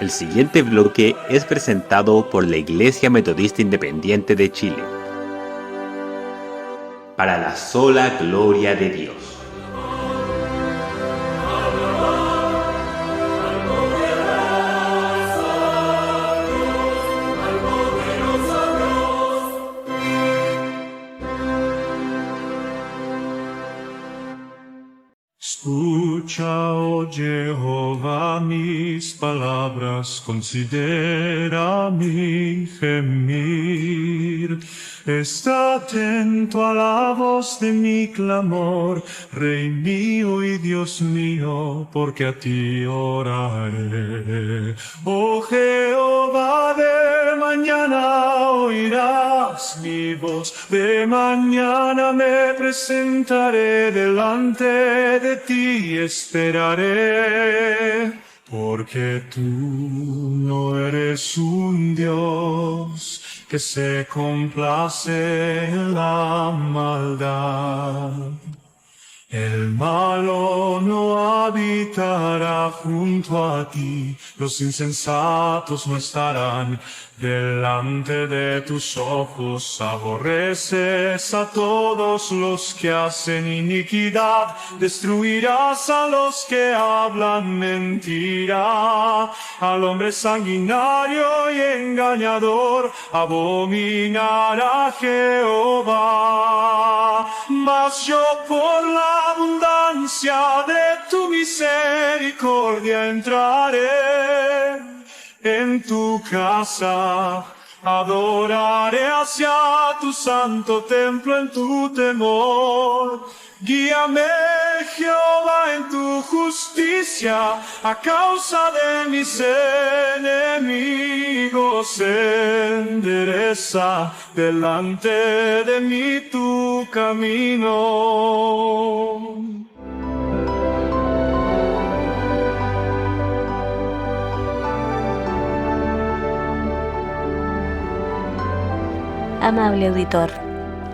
El siguiente bloque es presentado por la Iglesia Metodista Independiente de Chile. Para la sola gloria de Dios. Escucha, oh Jehová, mis palabras, considera mi gemir. Está atento a la voz de mi clamor, Rey mío y Dios mío, porque a ti oraré. Oh Jehová, de mañana oirás mi voz, de mañana me presentaré delante de ti y esperaré, porque tú no eres un Dios que se complace en la maldad. El malo no habitará junto a ti, los insensatos no estarán delante de tus ojos. Aborreces a todos los que hacen iniquidad, destruirás a los que hablan mentira. Al hombre sanguinario y engañador abominará Jehová. Mas yo por la abundancia de tu misericordia entraré en tu casa, adoraré hacia tu santo templo en tu temor. Guíame, Jehová, en tu justicia, a causa de mis enemigos. Endereza delante de mí tu camino. Amable auditor,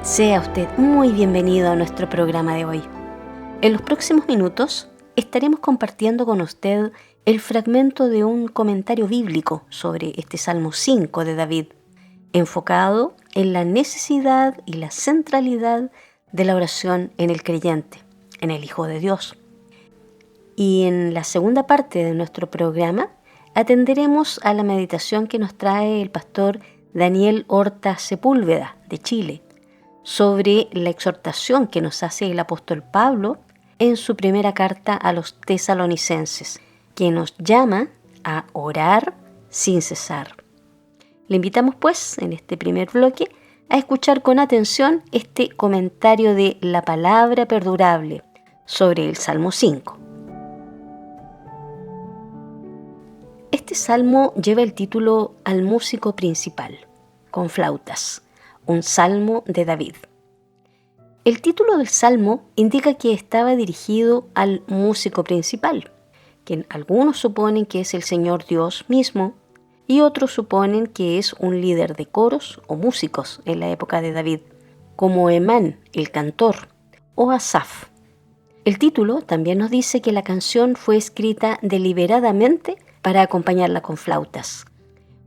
sea usted muy bienvenido a nuestro programa de hoy. En los próximos minutos estaremos compartiendo con usted el fragmento de un comentario bíblico sobre este Salmo 5 de David, enfocado en la necesidad y la centralidad de la oración en el creyente, en el Hijo de Dios. Y en la segunda parte de nuestro programa atenderemos a la meditación que nos trae el pastor Daniel Horta Sepúlveda, de Chile, sobre la exhortación que nos hace el apóstol Pablo en su primera carta a los tesalonicenses, que nos llama a orar sin cesar. Le invitamos, pues, en este primer bloque, a escuchar con atención este comentario de la palabra perdurable sobre el Salmo 5. Este salmo lleva el título Al músico principal, con flautas, un salmo de David. El título del salmo indica que estaba dirigido al músico principal, quien algunos suponen que es el Señor Dios mismo y otros suponen que es un líder de coros o músicos en la época de David, como Emán, el cantor, o Asaf. El título también nos dice que la canción fue escrita deliberadamente para acompañarla con flautas.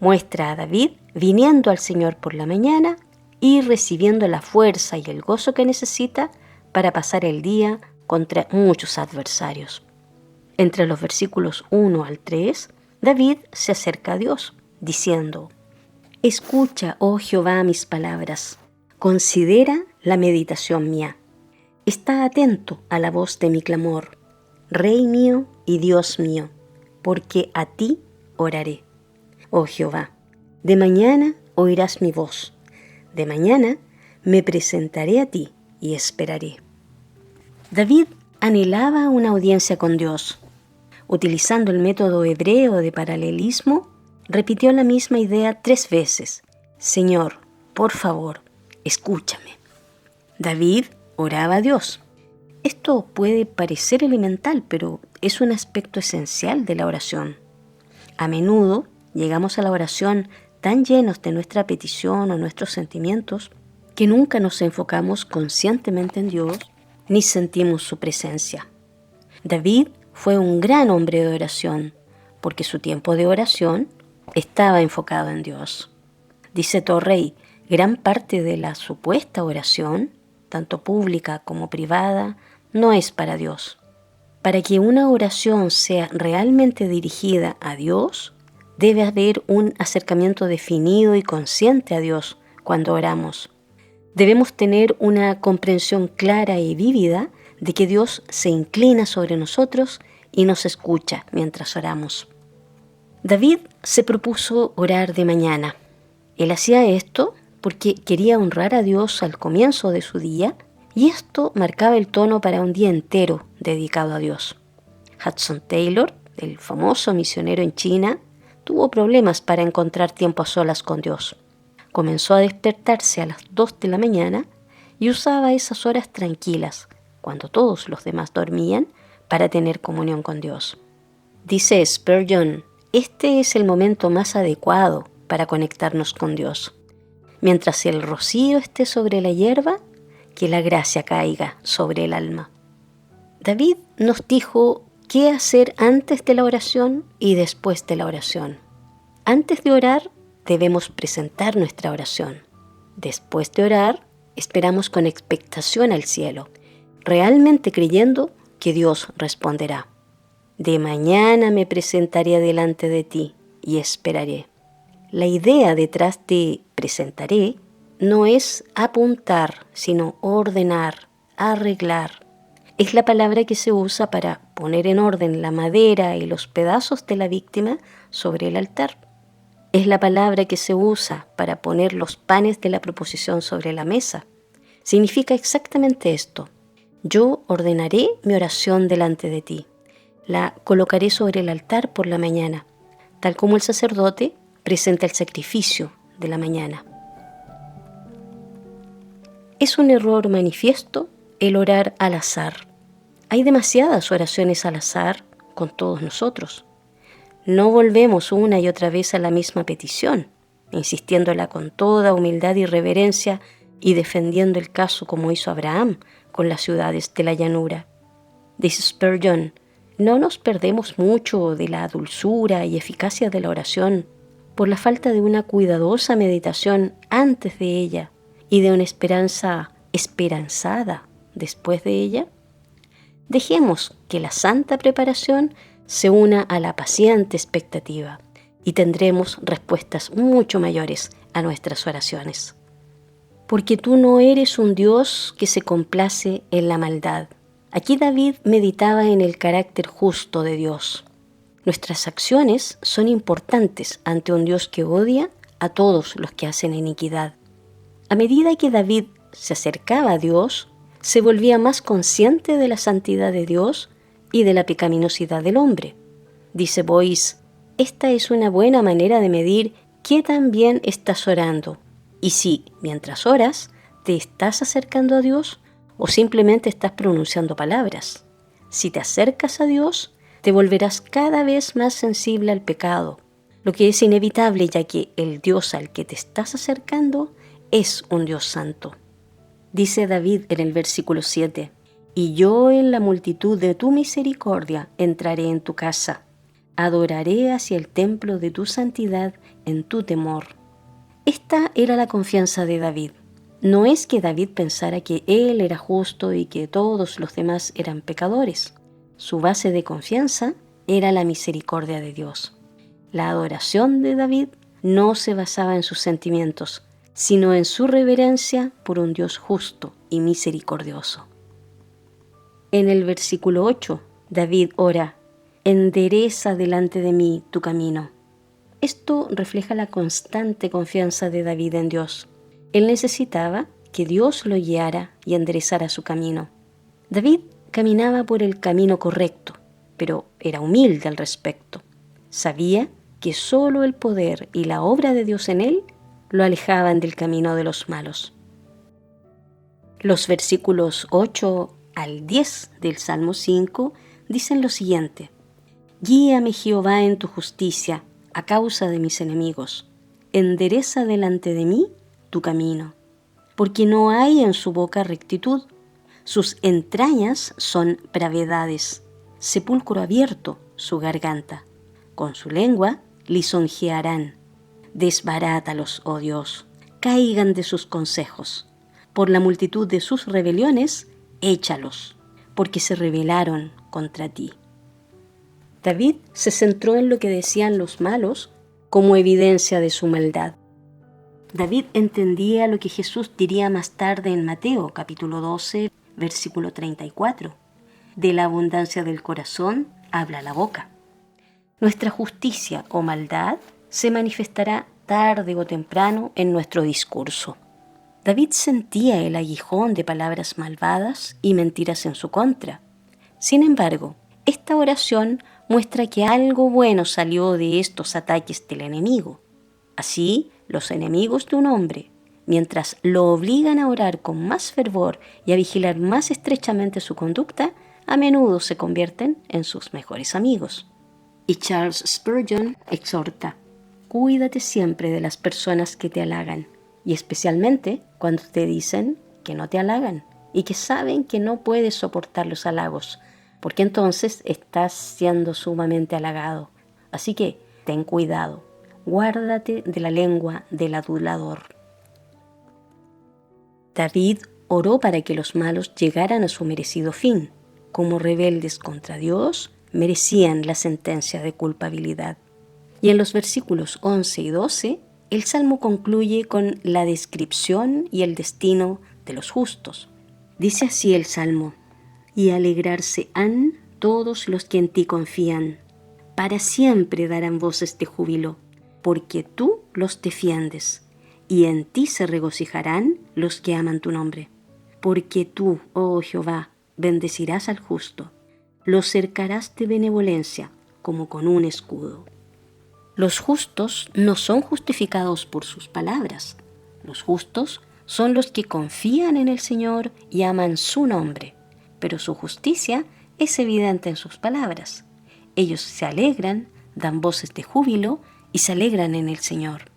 Muestra a David viniendo al Señor por la mañana y recibiendo la fuerza y el gozo que necesita para pasar el día contra muchos adversarios. Entre los versículos 1 al 3, David se acerca a Dios, diciendo: Escucha, oh Jehová, mis palabras, considera la meditación mía. Está atento a la voz de mi clamor, Rey mío y Dios mío, porque a ti oraré. Oh Jehová, de mañana oirás mi voz. De mañana me presentaré a ti y esperaré. David anhelaba una audiencia con Dios. Utilizando el método hebreo de paralelismo, repitió la misma idea 3 veces. Señor, por favor, escúchame. David oraba a Dios. Esto puede parecer elemental, pero es un aspecto esencial de la oración. A menudo llegamos a la oración tan llenos de nuestra petición o nuestros sentimientos que nunca nos enfocamos conscientemente en Dios ni sentimos su presencia. David fue un gran hombre de oración, porque su tiempo de oración estaba enfocado en Dios. Dice Torrey, gran parte de la supuesta oración, tanto pública como privada, no es para Dios. Para que una oración sea realmente dirigida a Dios, debe haber un acercamiento definido y consciente a Dios cuando oramos. Debemos tener una comprensión clara y vívida de que Dios se inclina sobre nosotros y nos escucha mientras oramos. David se propuso orar de mañana. Él hacía esto porque quería honrar a Dios al comienzo de su día, y esto marcaba el tono para un día entero dedicado a Dios. Hudson Taylor, el famoso misionero en China, tuvo problemas para encontrar tiempo a solas con Dios. Comenzó a despertarse a las 2 de la mañana y usaba esas horas tranquilas, cuando todos los demás dormían, para tener comunión con Dios. Dice Spurgeon, este es el momento más adecuado para conectarnos con Dios. Mientras el rocío esté sobre la hierba, que la gracia caiga sobre el alma. David nos dijo qué hacer antes de la oración y después de la oración. Antes de orar, debemos presentar nuestra oración. Después de orar, esperamos con expectación al cielo, realmente creyendo que Dios responderá. De mañana me presentaré delante de ti y esperaré. La idea detrás de presentaré no es apuntar, sino ordenar, arreglar. Es la palabra que se usa para poner en orden la madera y los pedazos de la víctima sobre el altar. Es la palabra que se usa para poner los panes de la proposición sobre la mesa. Significa exactamente esto. Yo ordenaré mi oración delante de ti. La colocaré sobre el altar por la mañana, tal como el sacerdote presenta el sacrificio de la mañana. Es un error manifiesto el orar al azar. Hay demasiadas oraciones al azar con todos nosotros. No volvemos una y otra vez a la misma petición, insistiéndola con toda humildad y reverencia y defendiendo el caso como hizo Abraham con las ciudades de la llanura. Dice Spurgeon, no nos perdemos mucho de la dulzura y eficacia de la oración por la falta de una cuidadosa meditación antes de ella y de una esperanza esperanzada después de ella. Dejemos que la santa preparación se una a la paciente expectativa y tendremos respuestas mucho mayores a nuestras oraciones. Porque tú no eres un Dios que se complace en la maldad. Aquí David meditaba en el carácter justo de Dios. Nuestras acciones son importantes ante un Dios que odia a todos los que hacen iniquidad. A medida que David se acercaba a Dios, se volvía más consciente de la santidad de Dios y de la pecaminosidad del hombre. Dice Boyce, esta es una buena manera de medir qué tan bien estás orando y si, mientras oras, te estás acercando a Dios o simplemente estás pronunciando palabras. Si te acercas a Dios, te volverás cada vez más sensible al pecado, lo que es inevitable ya que el Dios al que te estás acercando es un Dios santo. Dice David en el versículo 7, y yo en la multitud de tu misericordia entraré en tu casa, adoraré hacia el templo de tu santidad en tu temor. Esta era la confianza de David. No es que David pensara que él era justo y que todos los demás eran pecadores. Su base de confianza era la misericordia de Dios. La adoración de David no se basaba en sus sentimientos, sino en su reverencia por un Dios justo y misericordioso. En el versículo 8, David ora, endereza delante de mí tu camino. Esto refleja la constante confianza de David en Dios. Él necesitaba que Dios lo guiara y enderezara su camino. David caminaba por el camino correcto, pero era humilde al respecto. Sabía que solo el poder y la obra de Dios en él lo alejaban del camino de los malos. Los versículos 8 al 10 del Salmo 5 dicen lo siguiente: Guíame, Jehová, en tu justicia, a causa de mis enemigos. Endereza delante de mí tu camino. Porque no hay en su boca rectitud, sus entrañas son bravedades, sepulcro abierto su garganta. Con su lengua lisonjearán. Desbarátalos, oh Dios, caigan de sus consejos. Por la multitud de sus rebeliones, échalos, porque se rebelaron contra ti. David se centró en lo que decían los malos como evidencia de su maldad. David entendía lo que Jesús diría más tarde en Mateo, capítulo 12, versículo 34. De la abundancia del corazón habla la boca. Nuestra justicia o maldad se manifestará tarde o temprano en nuestro discurso. David sentía el aguijón de palabras malvadas y mentiras en su contra. Sin embargo, esta oración muestra que algo bueno salió de estos ataques del enemigo. Así, los enemigos de un hombre, mientras lo obligan a orar con más fervor y a vigilar más estrechamente su conducta, a menudo se convierten en sus mejores amigos. Y Charles Spurgeon exhorta: cuídate siempre de las personas que te halagan, y especialmente cuando te dicen que no te halagan y que saben que no puedes soportar los halagos, porque entonces estás siendo sumamente halagado. Así que ten cuidado, guárdate de la lengua del adulador. David oró para que los malos llegaran a su merecido fin. Como rebeldes contra Dios, merecían la sentencia de culpabilidad. Y en los versículos 11 y 12, el Salmo concluye con la descripción y el destino de los justos. Dice así el Salmo: y alegrarse han todos los que en ti confían. Para siempre darán voces de júbilo, porque tú los defiendes, y en ti se regocijarán los que aman tu nombre. Porque tú, oh Jehová, bendecirás al justo, lo cercarás de benevolencia como con un escudo. Los justos no son justificados por sus palabras. Los justos son los que confían en el Señor y aman su nombre, pero su justicia es evidente en sus palabras. Ellos se alegran, dan voces de júbilo y se alegran en el Señor.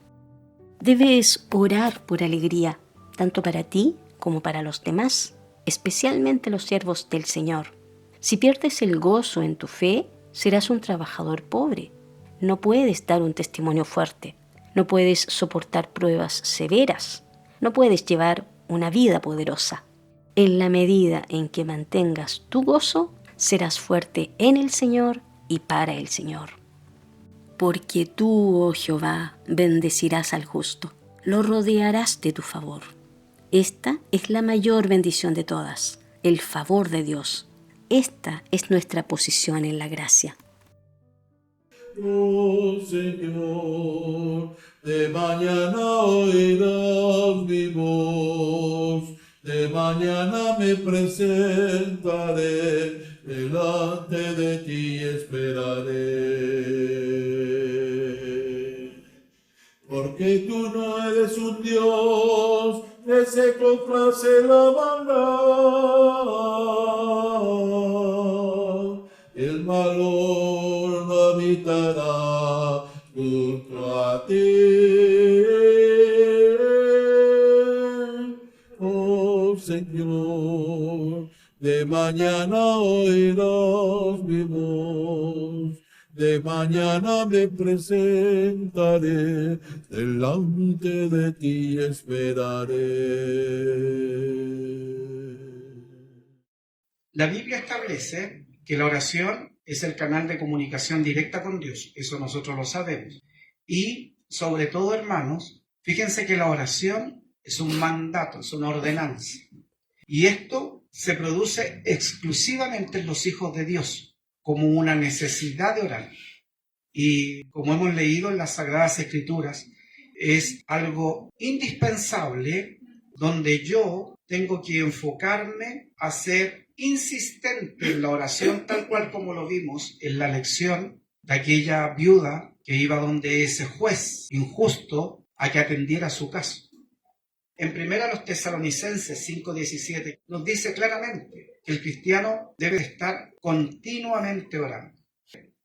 Debes orar por alegría, tanto para ti como para los demás, especialmente los siervos del Señor. Si pierdes el gozo en tu fe, serás un trabajador pobre. No puedes dar un testimonio fuerte, no puedes soportar pruebas severas, no puedes llevar una vida poderosa. En la medida en que mantengas tu gozo, serás fuerte en el Señor y para el Señor. Porque tú, oh Jehová, bendecirás al justo, lo rodearás de tu favor. Esta es la mayor bendición de todas, el favor de Dios. Esta es nuestra posición en la gracia. Oh Señor, de mañana oirás mi voz, de mañana me presentaré, delante de ti esperaré. Porque tú no eres un Dios que se complace la maldad, el valor no habitará junto a ti. Oh Señor, de mañana oirás mi voz, de mañana me presentaré, delante de ti esperaré. La Biblia establece que la oración es el canal de comunicación directa con Dios, eso nosotros lo sabemos. Y sobre todo, hermanos, fíjense que la oración es un mandato, es una ordenanza. Y esto se produce exclusivamente en los hijos de Dios, como una necesidad de orar. Y como hemos leído en las Sagradas Escrituras, es algo indispensable donde yo tengo que enfocarme a ser insistente en la oración, tal cual como lo vimos en la lección de aquella viuda que iba donde ese juez injusto a que atendiera su caso. En 1 Tesalonicenses 5:17 nos dice claramente que el cristiano debe estar continuamente orando.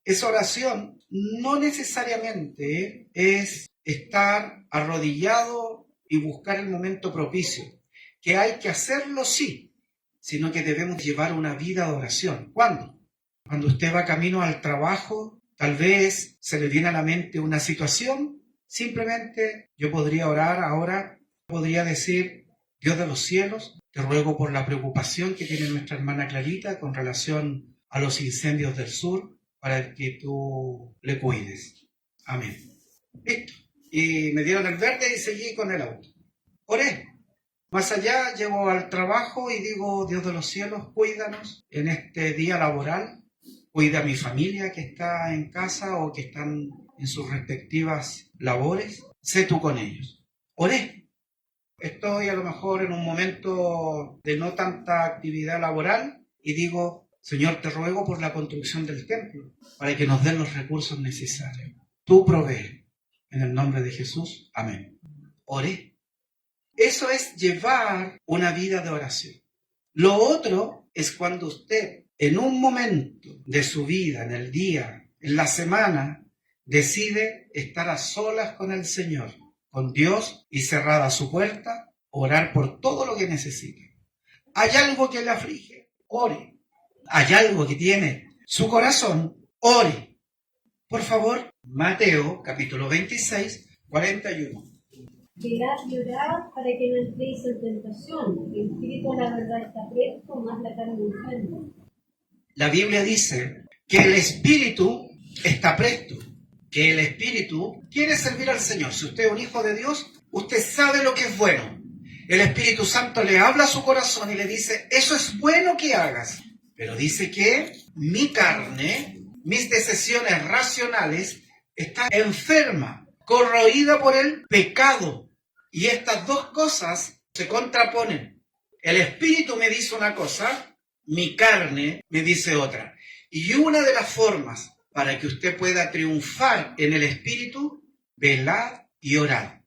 Esa oración no necesariamente es estar arrodillado y buscar el momento propicio, que hay que hacerlo sí, sino que debemos llevar una vida de oración. ¿Cuándo? Cuando usted va camino al trabajo, Tal vez se le viene a la mente una situación. Simplemente yo podría orar ahora, podría decir: Dios de los cielos, te ruego por la preocupación que tiene nuestra hermana Clarita con relación a los incendios del sur, para que tú le cuides. Amén. Listo. Y me dieron el verde y seguí con el auto. Oré. Más allá, llego al trabajo y digo: Dios de los cielos, cuídanos en este día laboral. Cuida a mi familia que está en casa o que están en sus respectivas labores. Sé tú con ellos. Oré. Estoy a lo mejor en un momento de no tanta actividad laboral y digo: Señor, te ruego por la construcción del templo, para que nos den los recursos necesarios. Tú provee. En el nombre de Jesús. Amén. Oré. Eso es llevar una vida de oración. Lo otro es cuando usted, en un momento de su vida, en el día, en la semana, decide estar a solas con el Señor, con Dios, y cerrada su puerta, orar por todo lo que necesite. Hay algo que le aflige, ore. Hay algo que tiene su corazón, ore. Por favor, Mateo, capítulo 26, 41. Velad y orad para que no entréis en tentación. El espíritu a la verdad está presto, mas la carne enferma. La Biblia dice que el espíritu está presto, que el espíritu quiere servir al Señor. Si usted es un hijo de Dios, usted sabe lo que es bueno. El Espíritu Santo le habla a su corazón y le dice: eso es bueno que hagas. Pero dice que mi carne, mis decisiones racionales, está enferma, corroída por el pecado. Y estas dos cosas se contraponen. El espíritu me dice una cosa, mi carne me dice otra. Y una de las formas para que usted pueda triunfar en el espíritu, velad y orad.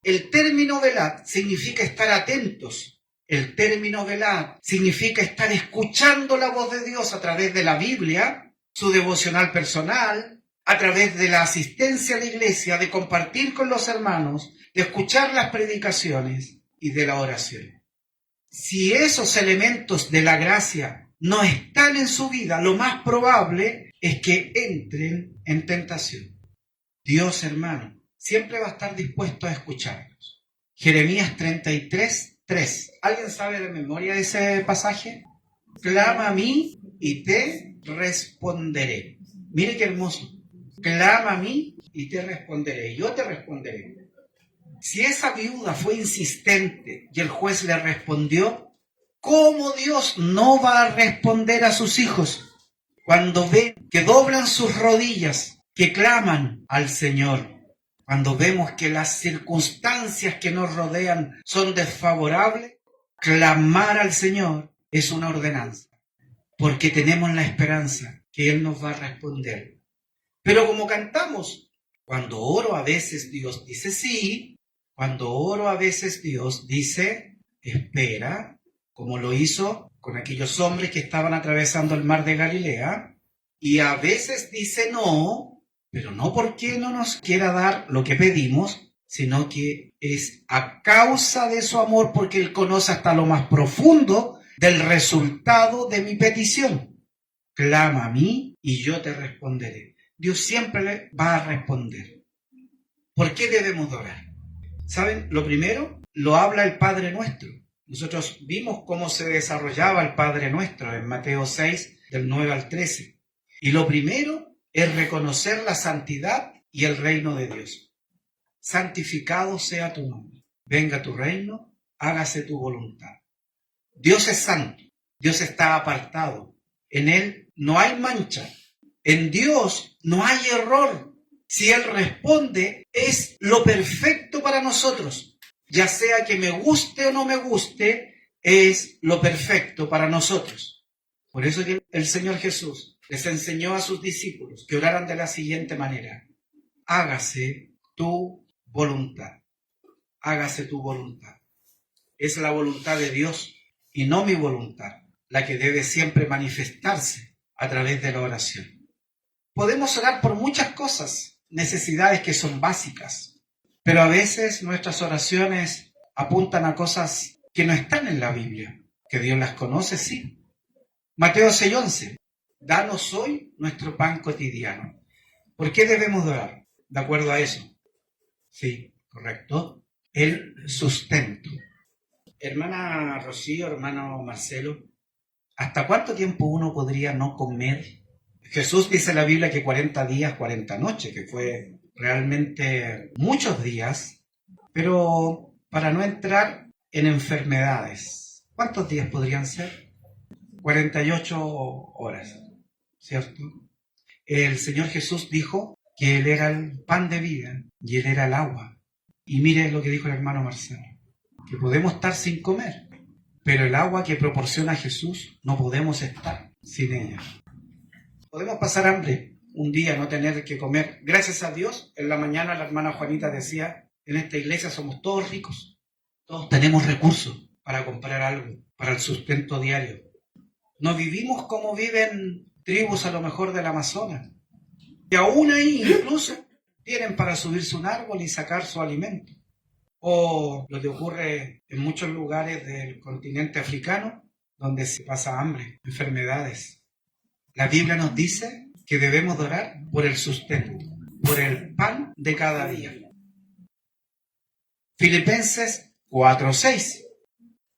El término velad significa estar atentos. El término velad significa estar escuchando la voz de Dios a través de la Biblia, su devocional personal, a través de la asistencia a la iglesia, de compartir con los hermanos, de escuchar las predicaciones y de la oración. Si esos elementos de la gracia no están en su vida, lo más probable es que entren en tentación. Dios, hermano, siempre va a estar dispuesto a escucharlos. Jeremías 33, 3. ¿Alguien sabe de memoria ese pasaje? Clama a mí y te responderé. Mire qué hermoso. Clama a mí y te responderé. Yo te responderé. Si esa viuda fue insistente y el juez le respondió, ¿cómo Dios no va a responder a sus hijos cuando ven que doblan sus rodillas, que claman al Señor? Cuando vemos que las circunstancias que nos rodean son desfavorables, clamar al Señor es una ordenanza, porque tenemos la esperanza que Él nos va a responder. Pero como cantamos, cuando oro a veces Dios dice sí, cuando oro a veces Dios dice espera, como lo hizo con aquellos hombres que estaban atravesando el mar de Galilea, y a veces dice no, pero no porque no nos quiera dar lo que pedimos, sino que es a causa de su amor, porque Él conoce hasta lo más profundo del resultado de mi petición. Clama a mí y yo te responderé. Dios siempre va a responder. ¿Por qué debemos orar? ¿Saben? Lo primero, lo habla el Padre Nuestro. Nosotros vimos cómo se desarrollaba el Padre Nuestro en Mateo 6, del 9 al 13. Y lo primero es reconocer la santidad y el reino de Dios. Santificado sea tu nombre. Venga tu reino, hágase tu voluntad. Dios es santo. Dios está apartado. En Él no hay mancha. En Dios no hay error. Si Él responde, es lo perfecto para nosotros. Ya sea que me guste o no me guste, es lo perfecto para nosotros. Por eso que el Señor Jesús les enseñó a sus discípulos que oraran de la siguiente manera: hágase tu voluntad. Hágase tu voluntad. Es la voluntad de Dios y no mi voluntad la que debe siempre manifestarse a través de la oración. Podemos orar por muchas cosas, necesidades que son básicas, pero a veces nuestras oraciones apuntan a cosas que no están en la Biblia, que Dios las conoce, sí. Mateo 6:11, danos hoy nuestro pan cotidiano. ¿Por qué debemos de orar? De acuerdo a eso. Sí, correcto. El sustento. Hermana Rocío, hermano Marcelo, ¿hasta cuánto tiempo uno podría no comer? Jesús dice en la Biblia que 40 días, 40 noches, que fue realmente muchos días, pero para no entrar en enfermedades, ¿cuántos días podrían ser? 48 horas, ¿cierto? El Señor Jesús dijo que Él era el pan de vida y Él era el agua. Y mire lo que dijo el hermano Marcelo, que podemos estar sin comer, pero el agua que proporciona Jesús no podemos estar sin ella. Podemos pasar hambre un día, no tener que comer. Gracias a Dios, en la mañana la hermana Juanita decía, en esta iglesia somos todos ricos, todos tenemos recursos para comprar algo, para el sustento diario. No vivimos como viven tribus a lo mejor del Amazonas, que aún ahí incluso tienen para subirse a un árbol y sacar su alimento. O lo que ocurre en muchos lugares del continente africano, donde se pasa hambre, enfermedades. La Biblia nos dice que debemos orar por el sustento, por el pan de cada día. Filipenses 4:6.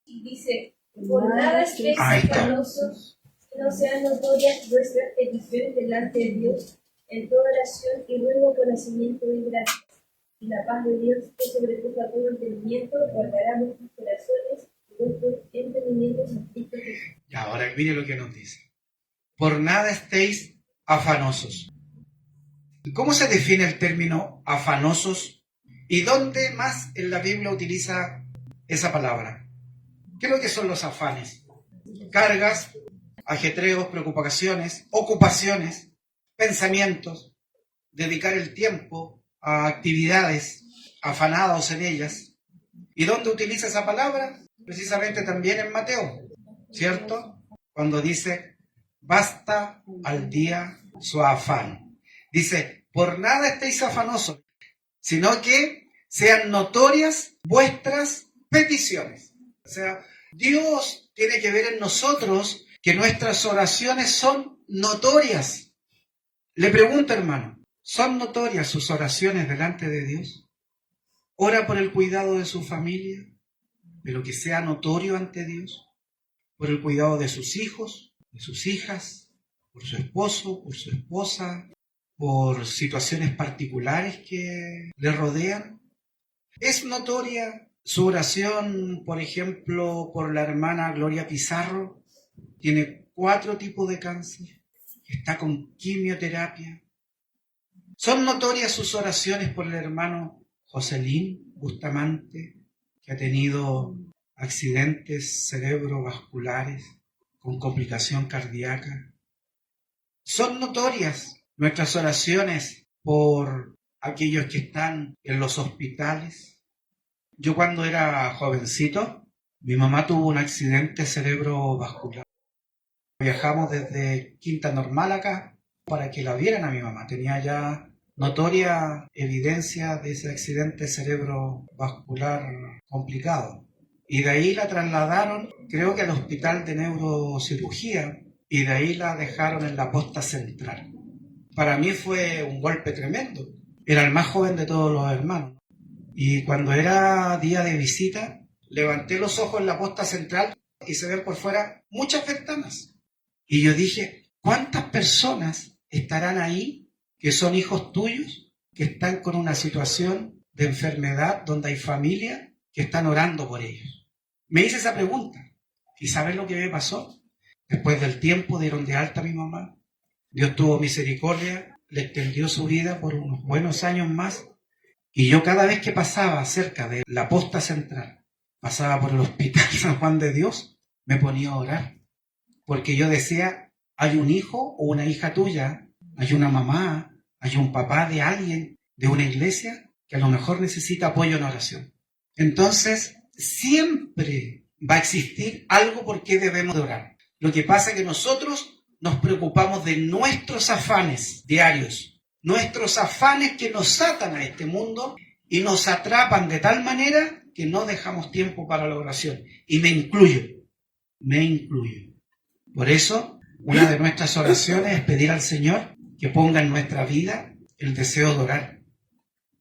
Dice, por nada estéis afanosos, no sean notorias vuestras peticiones delante de Dios, en toda oración y ruego con nacimiento de gracias. Y la paz de Dios, que sobrepuja todo entendimiento, guardará vuestros corazones y vuestros entendimientos en Cristo Jesús. Y ahora mire lo que nos dice. Por nada estéis afanosos. ¿Cómo se define el término afanosos? ¿Y dónde más en la Biblia utiliza esa palabra? ¿Qué es lo que son los afanes? Cargas, ajetreos, preocupaciones, ocupaciones, pensamientos, dedicar el tiempo a actividades afanados en ellas. ¿Y dónde utiliza esa palabra? Precisamente también en Mateo, ¿cierto? Cuando dice, basta al día su afán. Dice, por nada estéis afanosos, sino que sean notorias vuestras peticiones. O sea, Dios tiene que ver en nosotros que nuestras oraciones son notorias. Le pregunto, hermano, ¿son notorias sus oraciones delante de Dios? ¿Ora por el cuidado de su familia, pero que sea notorio ante Dios? ¿Por el cuidado de sus hijos, de sus hijas, por su esposo, por su esposa, por situaciones particulares que le rodean? ¿Es notoria su oración, por ejemplo, por la hermana Gloria Pizarro? Tiene 4 tipos de cáncer, está con quimioterapia. ¿Son notorias sus oraciones por el hermano Joselín Bustamante, que ha tenido accidentes cerebrovasculares con complicación cardíaca? ¿Son notorias nuestras oraciones por aquellos que están en los hospitales? Yo cuando era jovencito, mi mamá tuvo un accidente cerebrovascular. Viajamos desde Quinta Normal acá para que la vieran a mi mamá. Tenía ya notoria evidencia de ese accidente cerebrovascular complicado. Y de ahí la trasladaron, creo que al hospital de neurocirugía, y de ahí la dejaron en la posta central. Para mí fue un golpe tremendo. Era el más joven de todos los hermanos. Y cuando era día de visita, levanté los ojos en la posta central y se ven por fuera muchas ventanas. Y yo dije, ¿cuántas personas estarán ahí que son hijos tuyos, que están con una situación de enfermedad donde hay familia que están orando por ellos? Me hice esa pregunta. ¿Y sabes lo que me pasó? Después del tiempo dieron de alta a mi mamá. Dios tuvo misericordia, le extendió su vida por unos buenos años más. Y yo cada vez que pasaba cerca de la posta central, pasaba por el Hospital San Juan de Dios, me ponía a orar. Porque yo decía, hay un hijo o una hija tuya, hay una mamá, hay un papá de alguien, de una iglesia, que a lo mejor necesita apoyo en oración. Entonces, siempre va a existir algo por qué debemos de orar. Lo que pasa es que nosotros nos preocupamos de nuestros afanes diarios, nuestros afanes que nos atan a este mundo y nos atrapan de tal manera que no dejamos tiempo para la oración. Y me incluyo. Por eso, una de nuestras oraciones es pedir al Señor que ponga en nuestra vida el deseo de orar.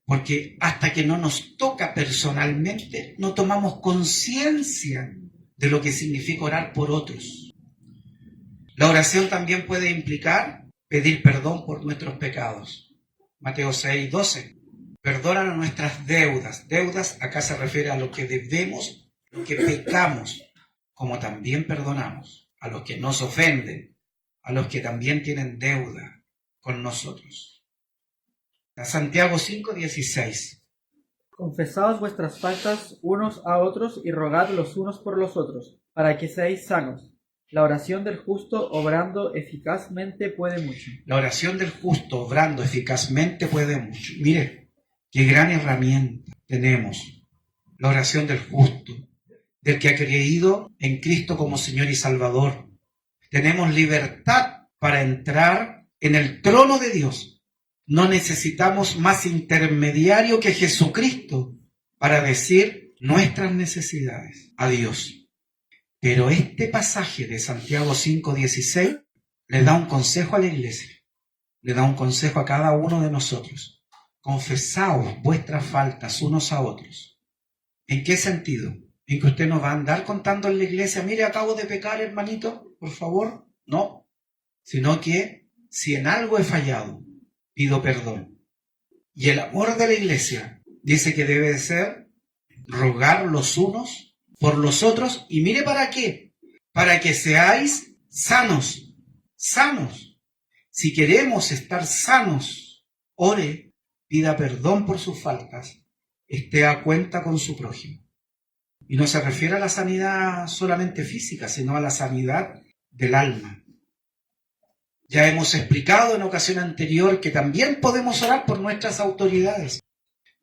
Porque hasta que no nos toca personalmente, no tomamos conciencia de lo que significa orar por otros. La oración también puede implicar pedir perdón por nuestros pecados. Mateo 6:12. Perdónanos nuestras deudas. Deudas acá se refiere a lo que debemos, lo que pecamos, como también perdonamos a los que nos ofenden, a los que también tienen deuda con nosotros. Santiago 5:16. Confesaos vuestras faltas unos a otros y rogad los unos por los otros, para que seáis sanos. La oración del justo obrando eficazmente puede mucho. La oración del justo obrando eficazmente puede mucho. Mire, qué gran herramienta tenemos. La oración del justo, del que ha creído en Cristo como Señor y Salvador. Tenemos libertad para entrar en el trono de Dios. No necesitamos más intermediario que Jesucristo para decir nuestras necesidades a Dios. Pero este pasaje de Santiago 5:16 le da un consejo a la iglesia, le da un consejo a cada uno de nosotros. Confesaos vuestras faltas unos a otros. ¿En qué sentido? ¿En que usted no va a andar contando en la iglesia, mire, acabo de pecar, hermanito, por favor? No, sino que si en algo he fallado, pido perdón. Y el amor de la iglesia dice que debe de ser rogar los unos por los otros. ¿Y mire para qué? Para que seáis sanos. Sanos. Si queremos estar sanos, ore, pida perdón por sus faltas, esté a cuenta con su prójimo. Y no se refiere a la sanidad solamente física, sino a la sanidad del alma. Ya hemos explicado en ocasión anterior que también podemos orar por nuestras autoridades.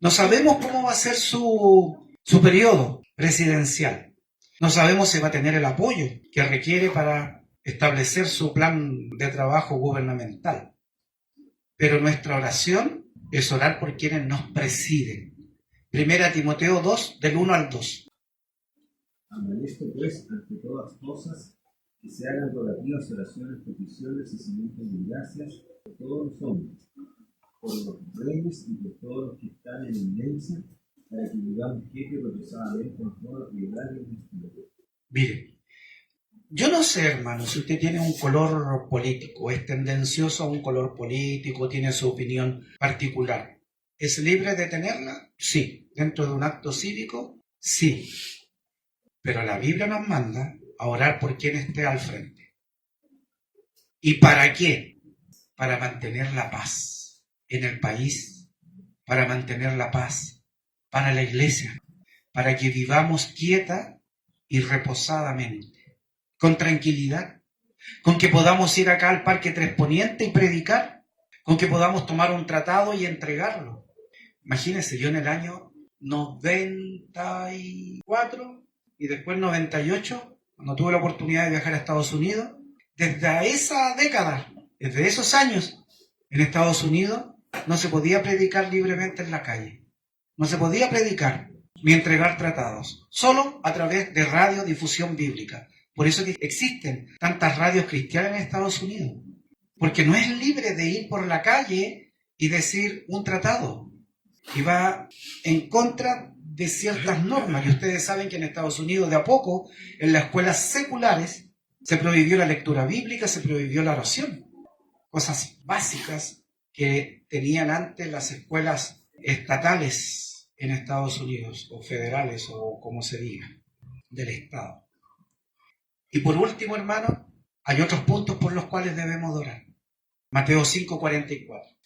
No sabemos cómo va a ser su periodo presidencial. No sabemos si va a tener el apoyo que requiere para establecer su plan de trabajo gubernamental. Pero nuestra oración es orar por quienes nos presiden. 1 Timoteo 2, del 1 al 2. Amanezco pues ante todas cosas que se hagan rogativas oraciones, peticiones y cimientos de gracias por todos los hombres, por los reyes y por todos los que están en eminencia, para que vivamos quietos y reposadamente con toda piedad y honestidad. Mire, yo no sé, hermano, si usted tiene un color político, es tendencioso a un color político, tiene su opinión particular. ¿Es libre de tenerla? Sí. ¿Dentro de un acto cívico? Sí. Pero la Biblia nos manda a orar por quien esté al frente. ¿Y para qué? Para mantener la paz en el país, para mantener la paz para la iglesia, para que vivamos quieta y reposadamente, con tranquilidad, con que podamos ir acá al Parque Tres Poniente y predicar, con que podamos tomar un tratado y entregarlo. Imagínense, yo en el año 94 y después 98, cuando tuve la oportunidad de viajar a Estados Unidos, desde esa década, desde esos años, en Estados Unidos no se podía predicar libremente en la calle. No se podía predicar ni entregar tratados, solo a través de radiodifusión bíblica. Por eso que existen tantas radios cristianas en Estados Unidos, porque no es libre de ir por la calle y decir un tratado, y va en contra de ciertas normas. Y ustedes saben que en Estados Unidos, de a poco, en las escuelas seculares, se prohibió la lectura bíblica, se prohibió la oración. Cosas básicas que tenían antes las escuelas estatales en Estados Unidos, o federales, o como se diga, del Estado. Y por último, hermano, hay otros puntos por los cuales debemos orar. Mateo 5:44.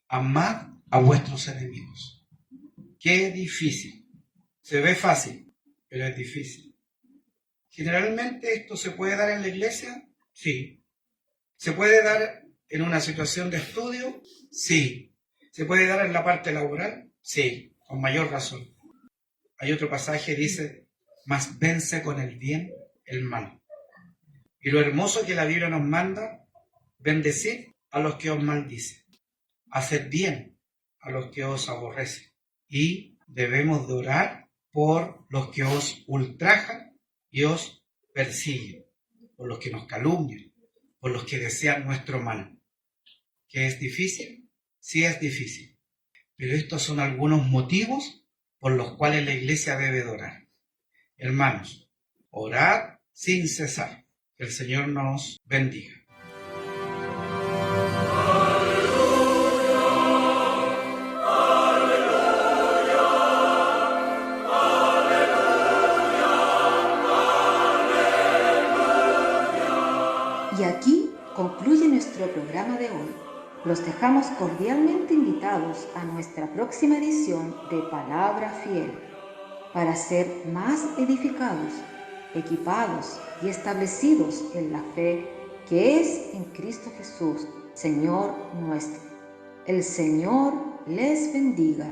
Amad a vuestros enemigos. Qué difícil. Se ve fácil, pero es difícil. Generalmente esto se puede dar en la iglesia, sí. ¿Se puede dar en una situación de estudio? Sí. ¿Se puede dar en la parte laboral? Sí, con mayor razón. Hay otro pasaje que dice, mas vence con el bien el mal. Y lo hermoso que la Biblia nos manda, bendecid a los que os maldicen, haced bien a los que os aborrecen. Y debemos de orar por los que os ultrajan y os persiguen, por los que nos calumnian, por los que desean nuestro mal. ¿Que es difícil? Sí es difícil, pero estos son algunos motivos por los cuales la iglesia debe de orar. Hermanos, orad sin cesar. Que el Señor nos bendiga. Y aquí concluye nuestro programa de hoy. Los dejamos cordialmente invitados a nuestra próxima edición de Palabra Fiel, para ser más edificados, equipados y establecidos en la fe que es en Cristo Jesús, Señor nuestro. El Señor les bendiga.